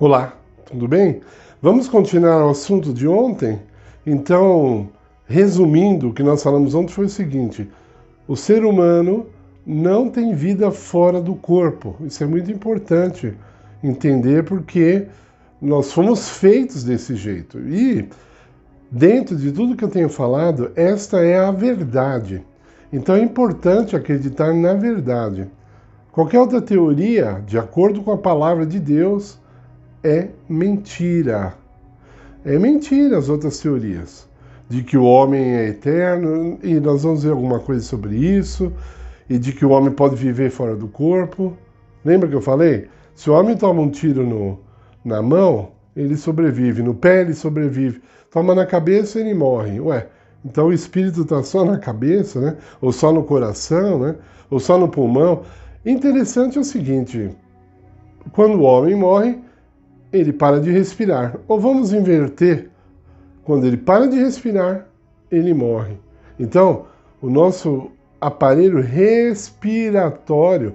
Olá, tudo bem? Vamos continuar o assunto de ontem? Então, resumindo, o que nós falamos ontem foi o seguinte: o ser humano não tem vida fora do corpo. Isso é muito importante entender porque nós fomos feitos desse jeito. E, dentro de tudo que eu tenho falado, esta é a verdade. Então é importante acreditar na verdade. Qualquer outra teoria, de acordo com a palavra de Deus, é mentira. É mentira as outras teorias. De que o homem é eterno, e nós vamos ver alguma coisa sobre isso, e de que o homem pode viver fora do corpo. Lembra que eu falei? Se o homem toma um tiro na mão, ele sobrevive. No pé, ele sobrevive. Toma na cabeça, ele morre. Ué, então o espírito está só na cabeça, né? Ou só no coração, né? Ou só no pulmão. Interessante é o seguinte: quando o homem morre, ele para de respirar. Ou vamos inverter: quando ele para de respirar, ele morre. Então, o nosso aparelho respiratório,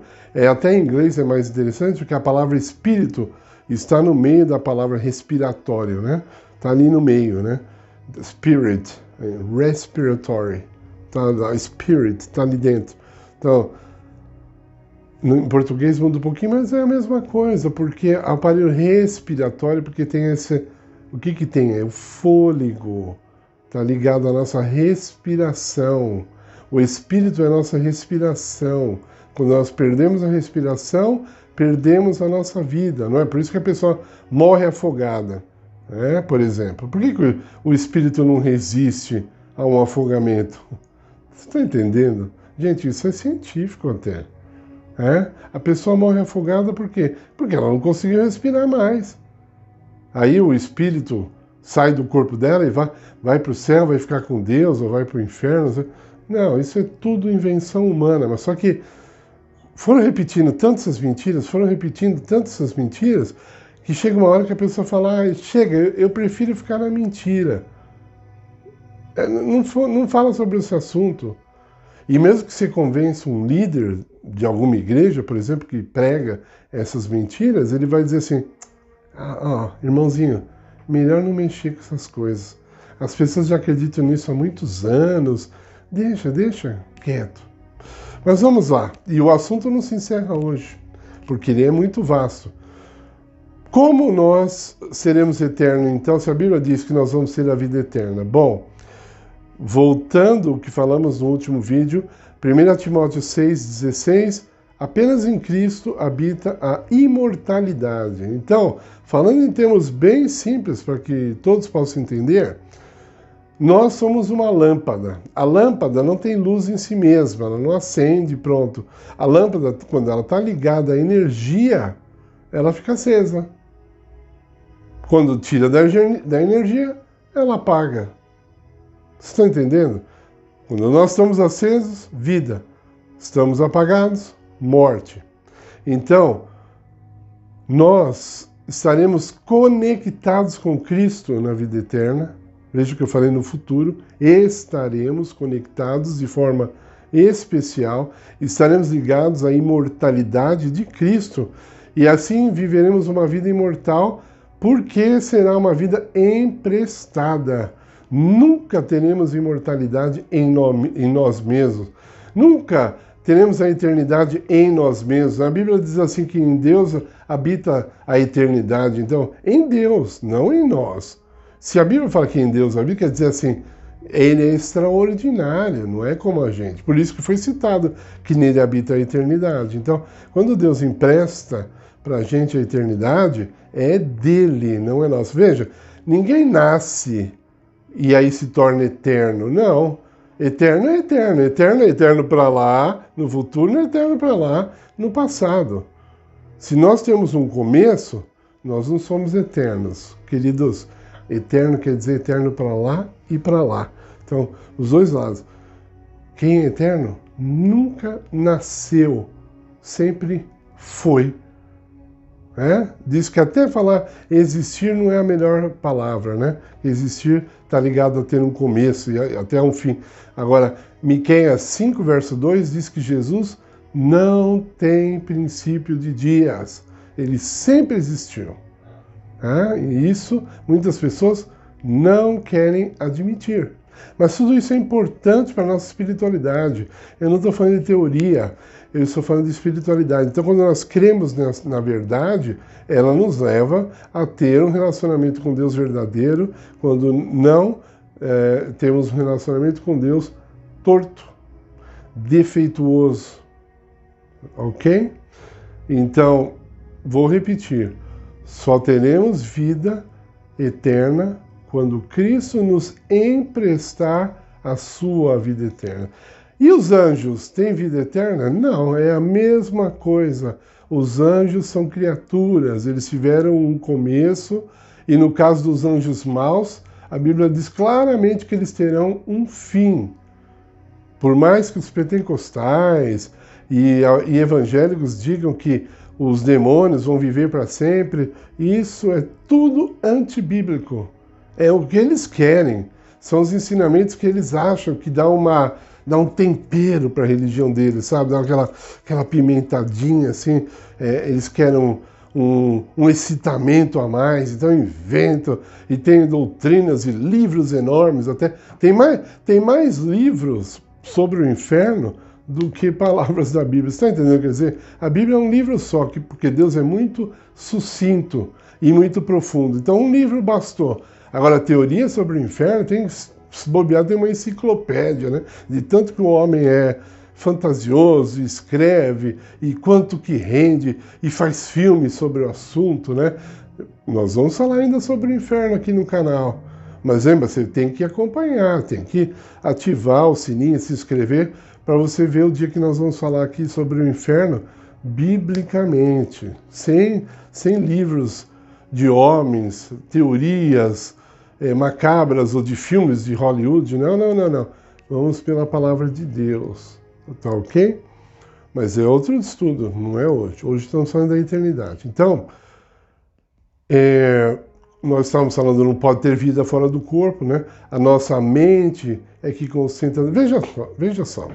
até em inglês é mais interessante, porque a palavra espírito está no meio da palavra respiratório, né? Está ali no meio, né? Spirit, respiratory, spirit, está ali dentro. Então, em português muda um pouquinho, mas é a mesma coisa, porque aparelho respiratório, porque tem esse... O que tem? É o fôlego, está ligado à nossa respiração. O espírito é a nossa respiração. Quando nós perdemos a respiração, perdemos a nossa vida, não é? Por isso que a pessoa morre afogada, né? Por exemplo. Por que o espírito não resiste a um afogamento? Você está entendendo? Gente, isso é científico até. A pessoa morre afogada por quê? Porque ela não conseguiu respirar mais. Aí o espírito sai do corpo dela e vai para o céu, vai ficar com Deus, ou vai para o inferno. Não, isso é tudo invenção humana. Mas só que foram repetindo tantas mentiras, que chega uma hora que a pessoa fala: chega, eu prefiro ficar na mentira. Não fala sobre esse assunto. E mesmo que você convença um líder de alguma igreja, por exemplo, que prega essas mentiras, ele vai dizer assim: irmãozinho, melhor não mexer com essas coisas. As pessoas já acreditam nisso há muitos anos. Deixa quieto. Mas vamos lá. E o assunto não se encerra hoje, porque ele é muito vasto. Como nós seremos eternos, então, se a Bíblia diz que nós vamos ter a vida eterna? Bom, voltando ao que falamos no último vídeo, 1 Timóteo 6,16, apenas em Cristo habita a imortalidade. Então, falando em termos bem simples para que todos possam entender, nós somos uma lâmpada. A lâmpada não tem luz em si mesma, ela não acende, pronto. A lâmpada, quando ela está ligada à energia, ela fica acesa. Quando tira da energia, ela apaga. Vocês estão entendendo? Quando nós estamos acesos, vida. Estamos apagados, morte. Então, nós estaremos conectados com Cristo na vida eterna. Veja o que eu falei no futuro. Estaremos conectados de forma especial. Estaremos ligados à imortalidade de Cristo. E assim viveremos uma vida imortal, porque será uma vida emprestada. Nunca teremos imortalidade em nós mesmos. Nunca teremos a eternidade em nós mesmos. A Bíblia diz assim que em Deus habita a eternidade. Então, em Deus, não em nós. Se a Bíblia fala que em Deus habita, quer dizer assim, ele é extraordinário, não é como a gente. Por isso que foi citado que nele habita a eternidade. Então, quando Deus empresta para a gente a eternidade, é dele, não é nosso. Veja, ninguém nasce e aí se torna eterno. Não. Eterno é eterno. Eterno é eterno para lá, no futuro, não é eterno para lá, no passado. Se nós temos um começo, nós não somos eternos. Queridos, eterno quer dizer eterno para lá e para lá. Então, os dois lados. Quem é eterno nunca nasceu, sempre foi. Diz que até falar existir não é a melhor palavra, né? Existir está ligado a ter um começo e até um fim. Agora, Miqueias 5, verso 2 diz que Jesus não tem princípio de dias. Ele sempre existiu. Ah, e isso muitas pessoas não querem admitir. Mas tudo isso é importante para a nossa espiritualidade. Eu não estou falando de teoria, eu estou falando de espiritualidade. Então, quando nós cremos na verdade, ela nos leva a ter um relacionamento com Deus verdadeiro, quando não temos um relacionamento com Deus torto, defeituoso. Ok? Então, vou repetir. Só teremos vida eterna quando Cristo nos emprestar a sua vida eterna. E os anjos têm vida eterna? Não, é a mesma coisa. Os anjos são criaturas, eles tiveram um começo, e no caso dos anjos maus, a Bíblia diz claramente que eles terão um fim. Por mais que os pentecostais e evangélicos digam que os demônios vão viver para sempre, isso é tudo antibíblico. É o que eles querem. São os ensinamentos que eles acham que dá um tempero para a religião deles, sabe? Dá aquela pimentadinha assim. Eles querem um excitamento a mais, então inventam e tem doutrinas e livros enormes. Até tem mais livros sobre o inferno do que palavras da Bíblia. Você está entendendo? Quer dizer, a Bíblia é um livro só, porque Deus é muito sucinto e muito profundo. Então, um livro bastou. Agora, a teoria sobre o inferno, se bobear, tem uma enciclopédia, né? De tanto que o homem é fantasioso, escreve, e quanto que rende, e faz filmes sobre o assunto, né? Nós vamos falar ainda sobre o inferno aqui no canal. Mas lembra, você tem que acompanhar, tem que ativar o sininho, se inscrever, para você ver o dia que nós vamos falar aqui sobre o inferno biblicamente, sem livros de homens, teorias macabras ou de filmes de Hollywood. Não. Vamos pela palavra de Deus, tá ok? Mas é outro estudo, não é hoje. Hoje estamos falando da eternidade. Então, nós estávamos falando, não pode ter vida fora do corpo, né? A nossa mente é que concentra... Veja só.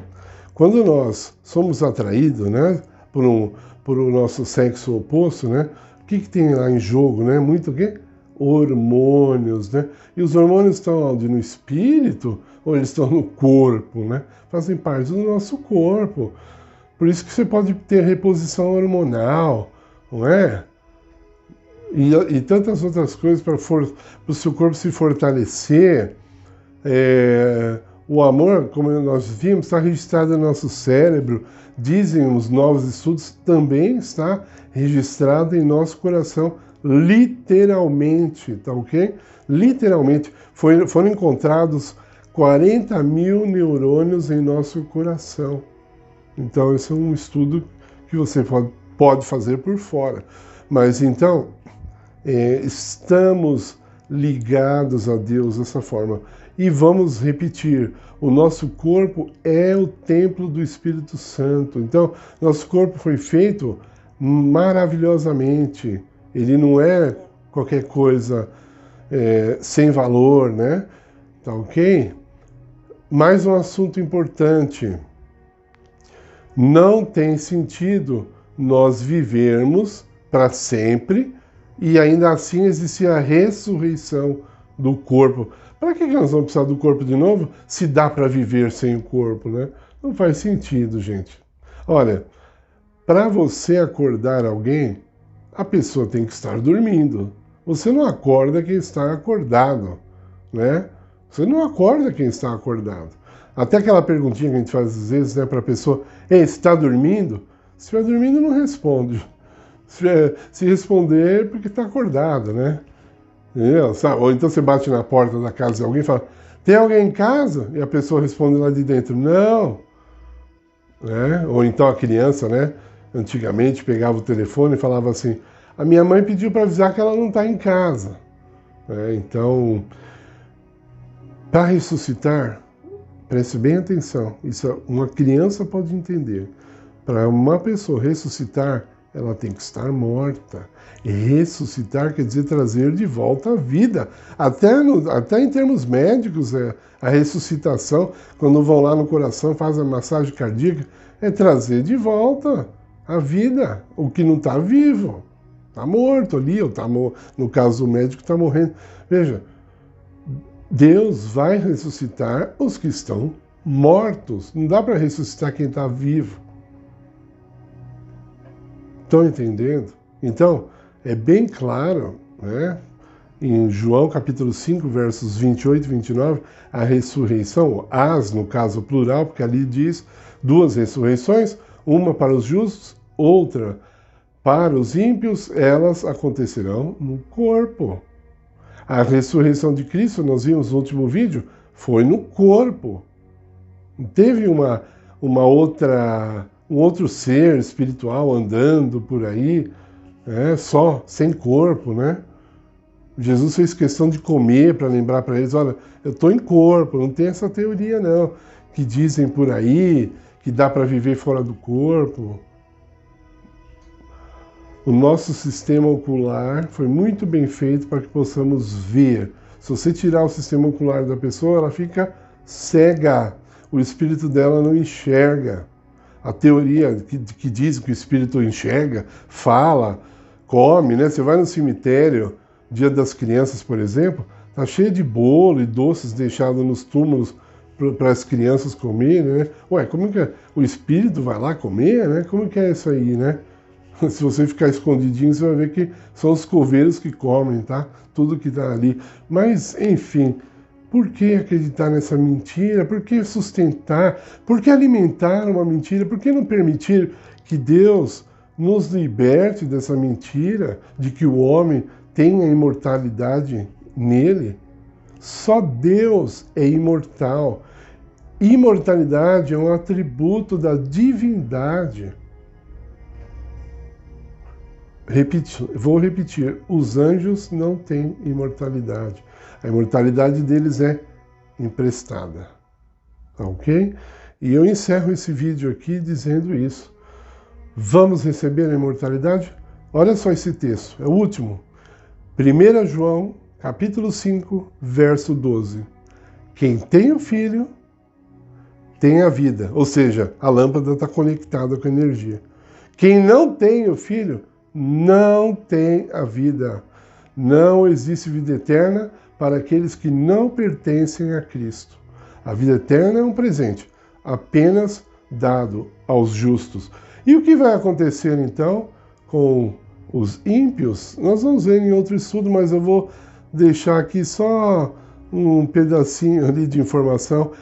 Quando nós somos atraídos, né, por o nosso sexo oposto, né, o que tem lá em jogo, né? Muito o quê? Hormônios, né? E os hormônios estão onde? No espírito ou eles estão no corpo, né? Fazem parte do nosso corpo. Por isso que você pode ter reposição hormonal, não é? E tantas outras coisas para o seu corpo se fortalecer. O amor, como nós vimos, está registrado no nosso cérebro. Dizem os novos estudos, também está registrado em nosso coração, literalmente, tá ok? Literalmente, foram encontrados 40 mil neurônios em nosso coração. Então, esse é um estudo que você pode fazer por fora. Mas então, estamos ligados a Deus dessa forma. E vamos repetir, o nosso corpo é o templo do Espírito Santo. Então, nosso corpo foi feito maravilhosamente. Ele não é qualquer coisa sem valor, né? Tá ok? Mais um assunto importante. Não tem sentido nós vivermos para sempre e ainda assim existir a ressurreição do corpo. Para que nós vamos precisar do corpo de novo se dá para viver sem o corpo, né? Não faz sentido, gente. Olha, para você acordar alguém, a pessoa tem que estar dormindo. Você não acorda quem está acordado, né? Você não acorda quem está acordado. Até aquela perguntinha que a gente faz às vezes, né, para a pessoa: ei, você está dormindo? Se estiver dormindo, não responde. Se responder, é porque está acordado, né? Entendeu? Ou então você bate na porta da casa de alguém e fala: tem alguém em casa? E a pessoa responde lá de dentro: não. Né? Ou então a criança, né, antigamente pegava o telefone e falava assim: a minha mãe pediu para avisar que ela não está em casa. Então, para ressuscitar, preste bem atenção, isso uma criança pode entender. Para uma pessoa ressuscitar, ela tem que estar morta. E ressuscitar quer dizer trazer de volta a vida. Até em termos médicos, a ressuscitação, quando vão lá no coração, fazem a massagem cardíaca, é trazer de volta a vida, o que não está vivo. está morto ali, ou no caso do médico, está morrendo. Veja, Deus vai ressuscitar os que estão mortos. Não dá para ressuscitar quem está vivo. Estão entendendo? Então, é bem claro, né? Em João capítulo 5, versos 28 e 29, a ressurreição, as no caso plural, porque ali diz duas ressurreições, uma para os justos, outra para os ímpios, elas acontecerão no corpo. A ressurreição de Cristo, nós vimos no último vídeo, foi no corpo. Teve um outro ser espiritual andando por aí, só, sem corpo, né? Jesus fez questão de comer para lembrar para eles, olha, eu estou em corpo, não tem essa teoria não, que dizem por aí, que dá para viver fora do corpo. O nosso sistema ocular foi muito bem feito para que possamos ver. Se você tirar o sistema ocular da pessoa, ela fica cega, o espírito dela não enxerga. A teoria que diz que o espírito enxerga, fala, come, né? Você vai no cemitério, Dia das Crianças, por exemplo, tá cheio de bolo e doces deixados nos túmulos para as crianças comerem, né? Ué, como que o espírito vai lá comer, né? Como que é isso aí, né? Se você ficar escondidinho, você vai ver que são os coveiros que comem, tá? Tudo que tá ali. Mas, enfim, por que acreditar nessa mentira? Por que sustentar? Por que alimentar uma mentira? Por que não permitir que Deus nos liberte dessa mentira de que o homem tem a imortalidade nele? Só Deus é imortal. Imortalidade é um atributo da divindade. Vou repetir, os anjos não têm imortalidade. A imortalidade deles é emprestada. Ok? E eu encerro esse vídeo aqui dizendo isso. Vamos receber a imortalidade? Olha só esse texto, é o último. 1 João, capítulo 5, verso 12. Quem tem o Filho, tem a vida. Ou seja, a lâmpada está conectada com a energia. Quem não tem o Filho, não tem a vida. Não existe vida eterna para aqueles que não pertencem a Cristo. A vida eterna é um presente, apenas dado aos justos. E o que vai acontecer, então, com os ímpios? Nós vamos ver em outro estudo, mas eu vou deixar aqui só um pedacinho ali de informação.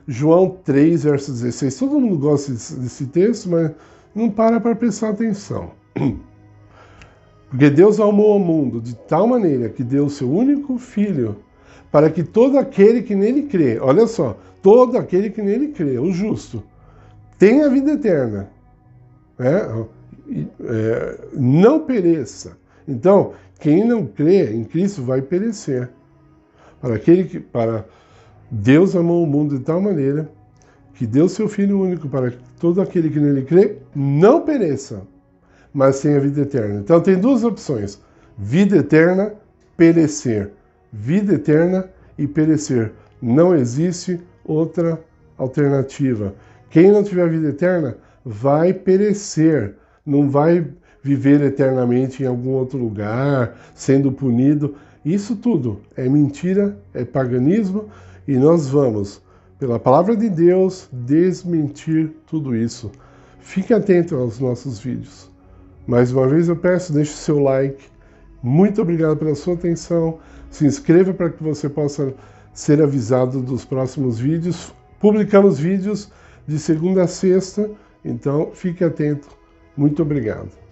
João 3, verso 16. Todo mundo gosta desse texto, mas não para prestar atenção. Porque Deus amou o mundo de tal maneira que deu o seu único Filho, para que todo aquele que nele crê, olha só, todo aquele que nele crê, o justo, tenha a vida eterna, não pereça. Então, quem não crê em Cristo vai perecer. Para Deus amou o mundo de tal maneira que deu seu Filho único para que todo aquele que nele crê não pereça, mas tenha vida eterna. Então tem duas opções: vida eterna, perecer. Vida eterna e perecer. Não existe outra alternativa. Quem não tiver vida eterna vai perecer, não vai viver eternamente em algum outro lugar, sendo punido. Isso tudo é mentira, é paganismo, e nós vamos, pela palavra de Deus, desmentir tudo isso. Fique atento aos nossos vídeos. Mais uma vez eu peço, deixe o seu like. Muito obrigado pela sua atenção. Se inscreva para que você possa ser avisado dos próximos vídeos. Publicamos vídeos de segunda a sexta, então fique atento. Muito obrigado.